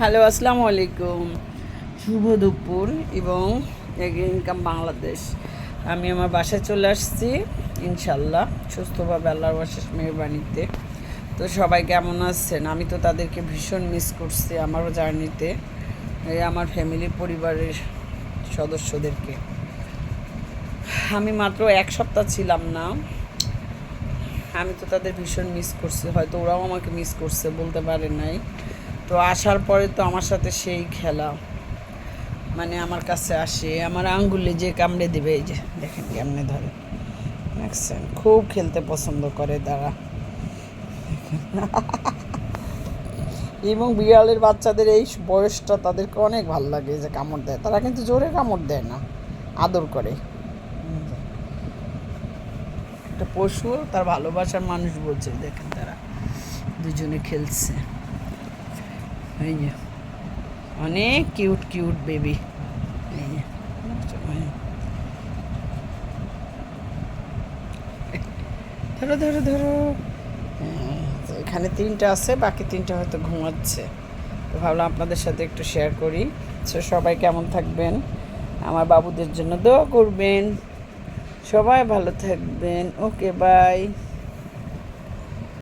Hello, আসসালামু আলাইকুম। শুভ দুপুর এবং এগ্রি ইনকাম বাংলাদেশ। আমি আমার বাসায় চলে আসছি ইনশাল্লাহ, সুস্থভাবে আল্লাহর অশেষ মেহরবানিতে। তো সবাই কেমন আছেন? আমি তো তাদেরকে ভীষণ মিস করছি আমারও জার্নিতে, এই আমার ফ্যামিলি পরিবারের সদস্যদেরকে। আমি মাত্র এক সপ্তাহ ছিলাম না, আমি তো তাদের ভীষণ মিস করছি, হয়তো ওরাও আমাকে মিস করছে, বলতে পারে নাই। তো আসার পরে তো আমার সাথে সেই খেলা, মানে আমার কাছে আসে, আমার আঙ্গুলে যে কামড়ে দেবে, এই যে দেখেন কেমনে ধরে, দেখছেন? খুব খেলতে পছন্দ করে তারা। এবং বিড়ালের বাচ্চাদের এই বয়সটা তাদেরকে অনেক ভালো লাগে, যে কামড় দেয়। তারা কিন্তু জোরে কামড় দেয় না, আদর করে। একটা পশু তার ভালোবাসার মানুষ বলছে, দেখেন তারা দুজনে খেলছে। এই যে অনেক কিউট কিউট বেবি। এই যে ধরো ধরো ধরো। এখানে তিনটা আছে, বাকি তিনটা হয়তো ঘুমাচ্ছে। তো ভাবলাম আপনাদের সাথে একটু শেয়ার করি। সো সবাই কেমন থাকবেন, আমার বাবুদের জন্য দোয়া করবেন, সবাই ভালো থাকবেন। ওকে, বাই।